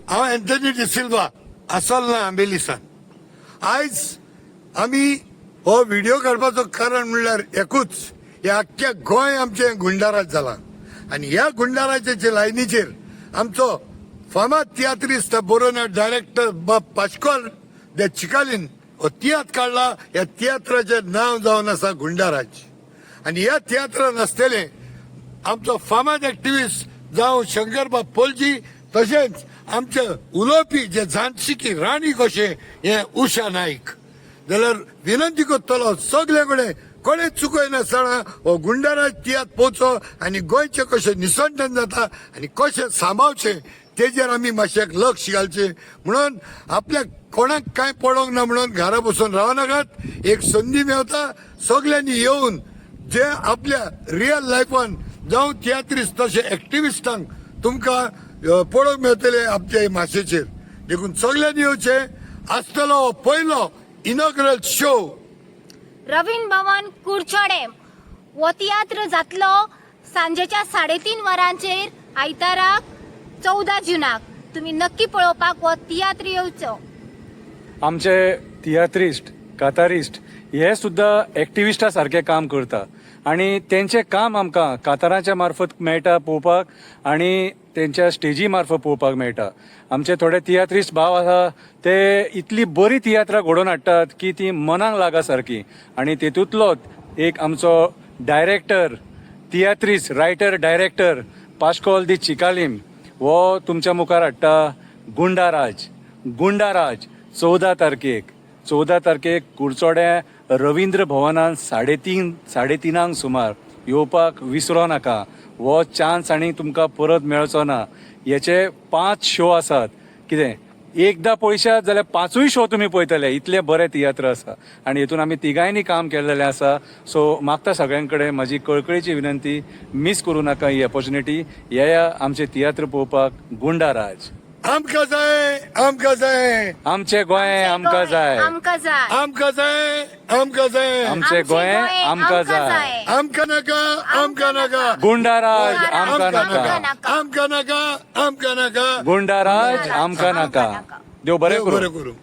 हांव एंथनी डिसिल्वा आसोलना आंबेलिसान. आयज आमी हो व्हिडिओ काडपाचो कारण म्हणल्यार एकूच, हे आख्ख्या गोंय आमचे गुंडाराज जाला आनी ह्या गुंडाराजाच्या लायनीचेर आमचो फामाद तियात्रिस्ट बरोवन डायरेक्टर बाब पाश्कोल दे चिकालीन हो तियात्र काडला. ह्या तियात्राचें नांव जावन आसा गुंडाराज. आनी ह्या तियात्रान आसतले आमचो फामाद एक्टिविस्ट जावं शंकरबाब पोलजी, तशेंच आमचे उलोवपी जे झांसी राणी कशें हे उषा नाईक. जाल्यार विनंती करतलो सगळे कडेन कोणेच चुकयनासतना हो गुंडाराज तियात्र पोवचो आनी गोंयचे कशें निसंटन जाता आनी कशें सांबाळचें तेजेर आमी मातशें लक्ष घालचें. म्हणून आपल्याक कोणाक कांय पडोंक ना म्हणून घरा बसून रावनाकात. एक संदी मेवता सगळ्यांनी येवन जे आपल्या रियल लायफान जावं तियात्रिस्ट तशें एक्टिविस्टांक तुमकां पळोवंक मेळटले आमच्या माशेचेर. देखून सगळ्यांनी येवचें. आसतलो हो पयलो इनॉग्रल शो रवींद्र भवन कुडचडे. हो तियात्र जातलो सांजेच्या 3:30 वरांचेर आयताराक 14 जुनाक. तुम्ही नक्की पळोवपाक हो तियात्र येवचो. आमचे तियात्रिस्ट कातारिस्ट हे सुद्धा एक्टिविस्टा सारखे काम करता आणि त्यांचे काम आमकां कातारांच्या मार्फत मेळटा पळोवपाक आणि त्यांच्या स्टेजी मार्फत पळोवपाक मेळटा. आमचे थोडे तियात्रिस्ट भाव आसा ते इतली बरी तियात्रां घडोवन हाडटात की ती मनाक लागा सारकी. आणि तेतूंतलोच एक आमचो director tiatrist writer director Pascoal दी चिकालीम हो तुमच्या मुखार हाडटा गुंडाराज. गुंडाराज 14 तारखेक कुडचोडे रवींद्र भवनान 3:30 सुमार येवपाक विसरो नाका. हो चान्स आनी तुमकां परत मेळचो ना. हेचे 5 शो आसात. कितें एकदा पळयशात जाल्यार 5य शो तुमी पळयतले. इतले बरे तियात्र आसा आनी हेतून आमी तिगांयनी काम केल्लेलें आसा. सो मागता सगळ्यां कडेन म्हाजी कळकळीची विनंती, मिस करूं नाका ही ऑपॉर्च्युनिटी. येया आमचे तियात्र पळोवपाक गुंडाराज. आमकां जाय, आमकां जाय, आमचे गोंय आमकां जाय, आमकां जाय, आमकां जाय, आमकां जाय, आमचे गोंय आमकां जाय. आमकां नाका, आमकां नाका, गुंडाराज आमकां नाका, आमकां नाका, आमकां नाका, गुंडाराज आमकां नाका. देव बरें देव करूं. बरें करूं.